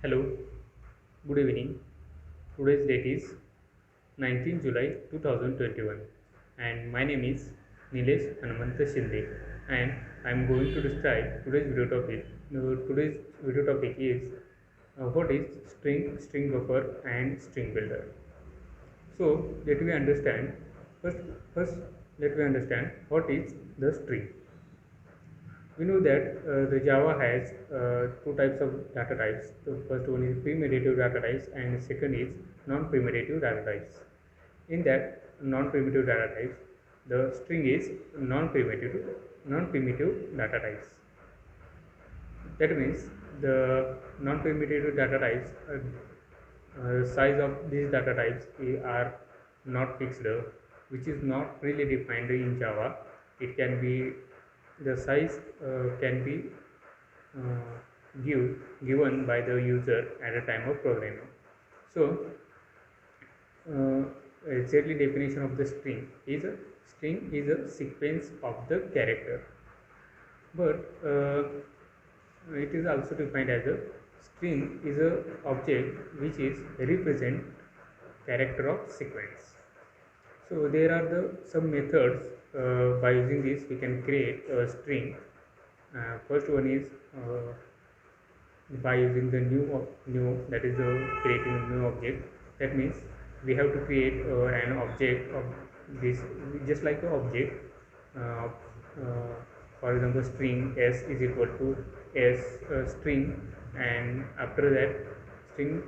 Hello, good evening. Today's date is 19 July 2021 and my name is Nilesh Hanumanta Shinde and I am going to describe today's video topic. Today's video topic is what is string buffer and string builder. So let me understand first let me understand what is the string. We know that the Java has two types of data types. The first one is primitive data types and the second is non-primitive data types. In that non-primitive data types, the string is non-primitive data types. That means the non-primitive data types, size of these data types are not fixed, which is not really defined in Java. It can be the size can be given by the user at a time of programming. So, exactly definition of the string is a sequence of the character, but it is also defined as a string is a object which is represent character of sequence. So there are some methods by using this we can create a string. First one is by using the new that is creating a new object. That means we have to create an object of this just like an object. Uh, for example, string s is equal to s string, and after that string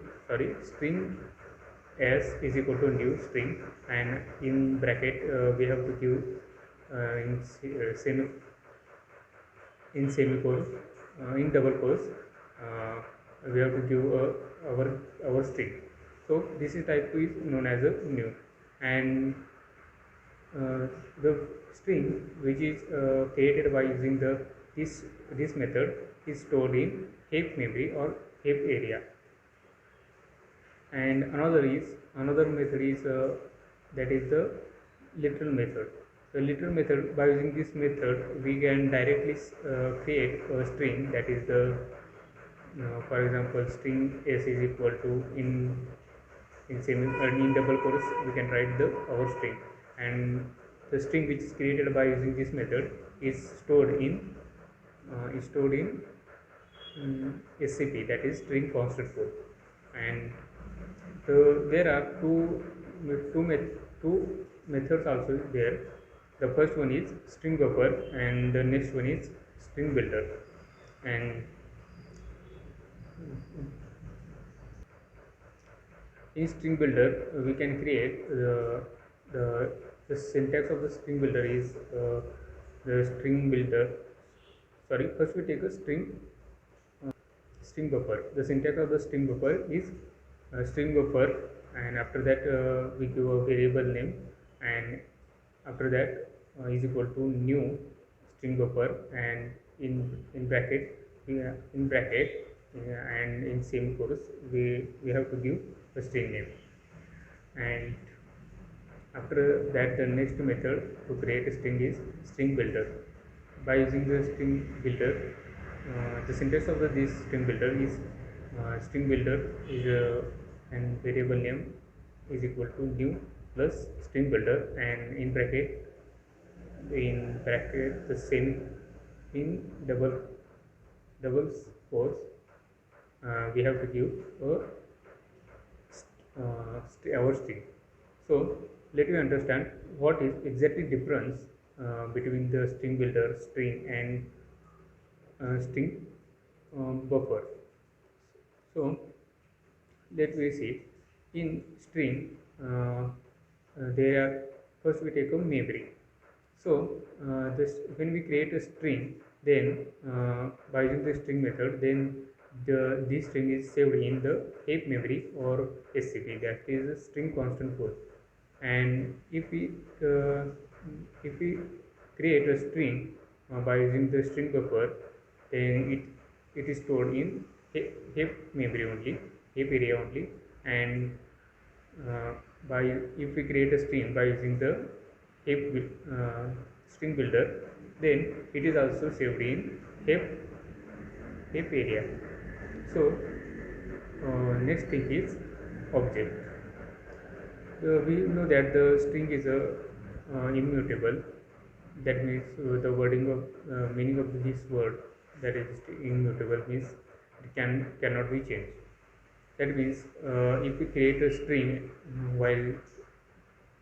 s is equal to new string, and in bracket we have to give in semicolon in double quotes we have to give our string. So this is type 2 is known as a new, and the string which is created by using this method is stored in heap memory or heap area. And another method is that is the literal method. The literal method, by using this method we can directly create a string that is the for example, string s is equal to in double quotes we can write our string, and the string which is created by using this method is stored in SCP, that is string constant code. And there are two methods also there. The first one is string buffer and the next one is string builder. And in string builder we can create the syntax of the string builder is the string builder. Sorry, first we take a string buffer. The syntax of the string buffer is string buffer, and after that we give a variable name, and after that is equal to new string buffer, and in bracket and in semicolons we have to give a string name. And after that the next method to create a string is string builder. By using the string builder, the syntax of this string builder is string builder is and variable name is equal to new plus string builder, and in bracket the same in double quotes we have to give our string. So let me understand what is exactly difference between the string builder, string, and string buffer. So let me see. In string there are, first we take a memory. So when we create a string, then by using the string method, then this string is saved in the heap memory or SCP, that is a string constant code. And if we create a string by using the string buffer, then it is stored in heap memory only, heap area only. And by if we create a string by using the heap string builder, then it is also saved in heap area. So Next thing is object. We know that the string is a immutable. That means the wording of meaning of this word, that is immutable, means it cannot be changed. That means if we create a string while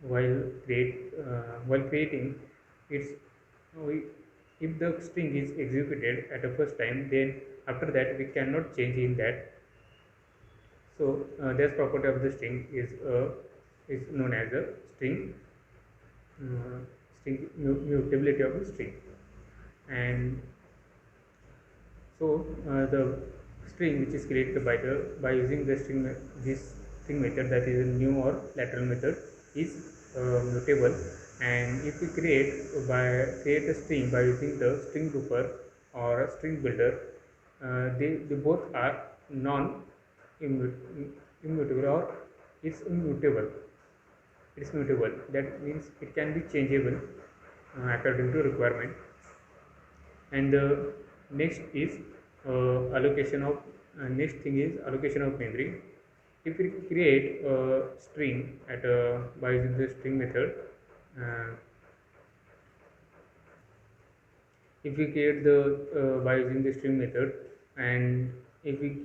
while creating it's we, if the string is executed at the first time, then after that we cannot change in that. So this property of the string is known as a uh, string mutability of the string. And so the string which is created by using this string method, that is a new or lateral method, is mutable. And if we create a string by using the string grouper or a string builder, they both are non immutable, or it's immutable. It's mutable. That means it can be changeable according to requirement. And the next is allocation of next thing is allocation of memory. If we create a string by using the string method, uh, if we create the by using the string method, and if we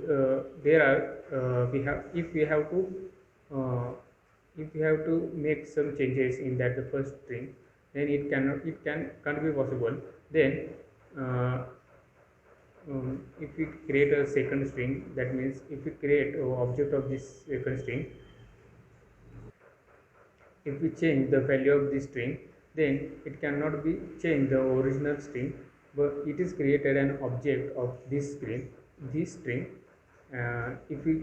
there are we have if we have to uh, if we have to make some changes in that the first string, then can't be possible. Then uh, if we create a second string, that means if we create an object of this second string, if we change the value of this string, then it cannot be changed the original string, but it is created an object of this string. If we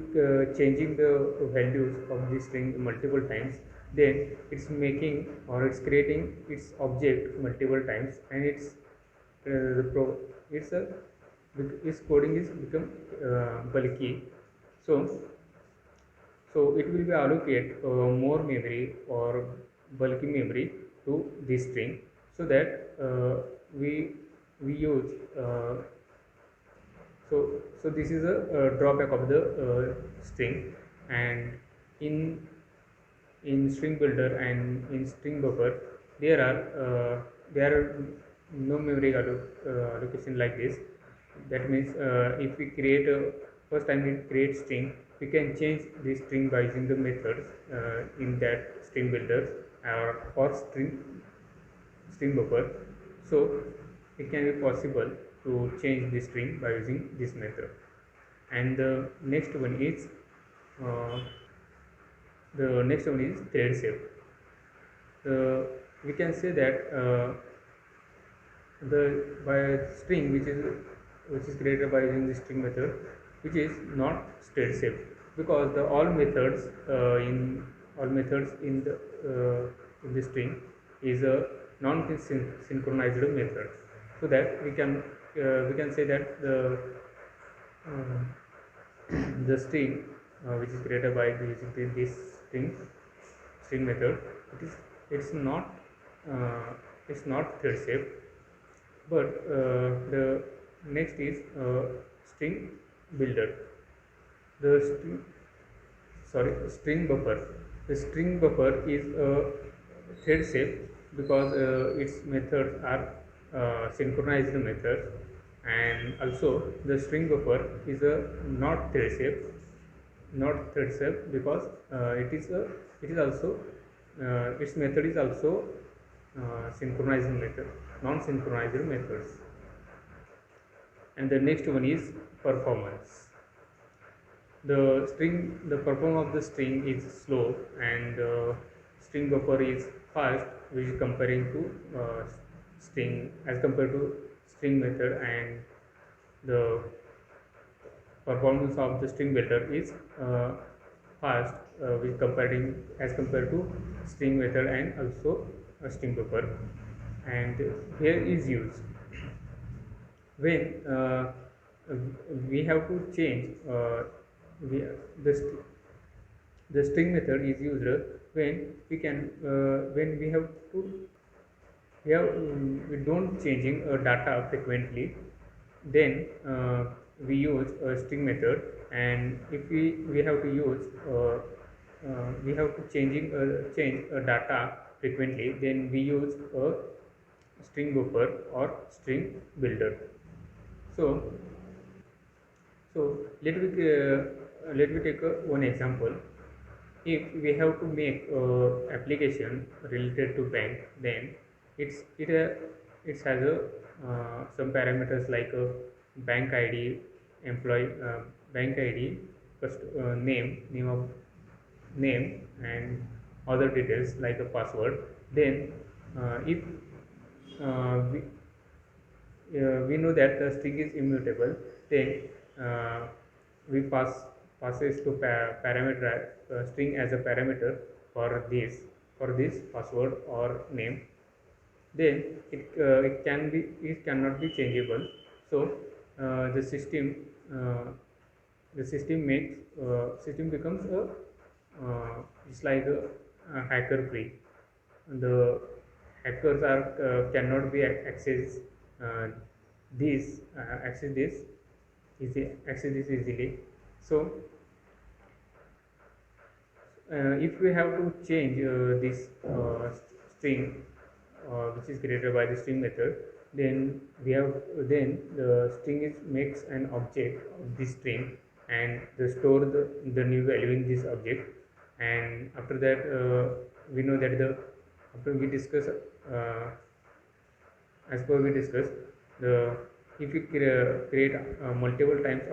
changing the values of this string multiple times, then it's making or it's creating its object multiple times, and it's a its coding is become bulky. So so it will be allocate more memory or bulky memory to this string, so that we use so this is a drawback of the string. And in string builder and in string buffer, there are no memory allocation like this. That means if we create a first time we create string, we can change the string by using the methods in that string builder or string buffer. So it can be possible to change the string by using this method. And uh, the next one is thread shape. We can say that the by string which is created by using the string method, which is not state safe, because the all methods in the string is a non synchronized method. So that we can say that uh, the string which is created by using this string method, it's not it's not thread safe. But the next is string builder. The string buffer. The string buffer is a thread safe, because its methods are synchronized methods. And also the string buffer is a not thread safe, because it is also its method is also synchronized method, non synchronized methods. And the next one is performance. The performance of the string is slow, and string buffer is fast, which is comparing to string as compared to string method. And the performance of the string builder is fast, with comparing as compared to string method and also a string buffer. And here is used when we have to change we, the, the string method is used when we have to we don't changing data frequently. Then we use a string method and if we have to use we have to change a data frequently, then we use a string buffer or string builder. So so let me take one example. If we have to make application related to bank, then it has a some parameters like bank id, employee bank id, name of name, and other details like a password. Then if we we know that the string is immutable, then uh, we passes to parameter string as a parameter for this password or name. Then it cannot be changeable. So the uh, system becomes a it's like a hacker free. The hackers are cannot be uh, access this easily. So if we have to change this string which is created by the string method, then then the string is makes an object of this string, and they store the new value in this object. And after that we know that the after we discuss as per we discussed, the if you create multiple times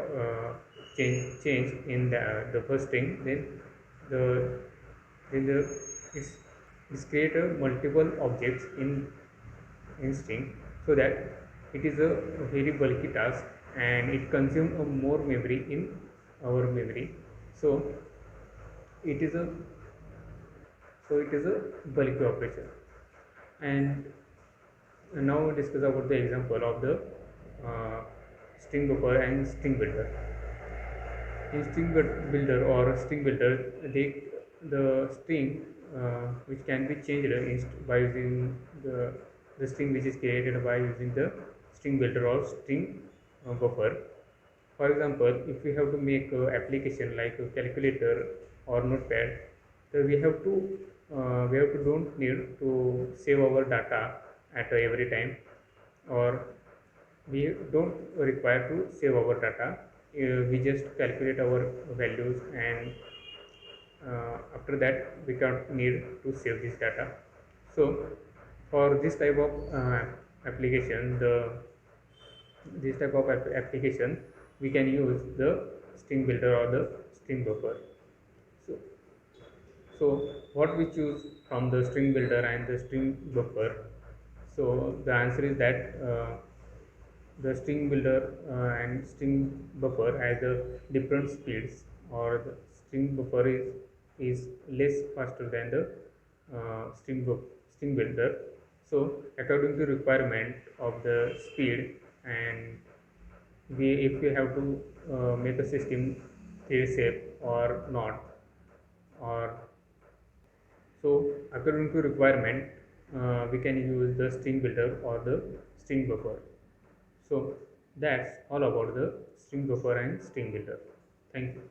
change in the first string, the then it's, it's create a multiple objects in string, so that it is a very bulky task, and it consumes a more memory in our memory. So it is a bulky operation. And now we discuss about the example of the uh, string buffer and string builder. In string builder or string builder, the string which can be changed by using the string which is created by using the string builder or string buffer. For example, if we have to make a application like a calculator or notepad, so we have to don't need to save our data at every time, or we don't require to save our data. We just calculate our values, and after that we can't need to save this data. So for this type of application the this type of application, we can use the string builder or the string buffer. So so what we choose from the string builder and the string buffer? So the answer is that the string builder and string buffer has a different speeds, or the string buffer is less faster than the string builder. So according to requirement of the speed, and if we have to make a system fail safe or not, or so according to requirement we can use the string builder or the string buffer. So that's all about the string buffer and string builder. Thank you.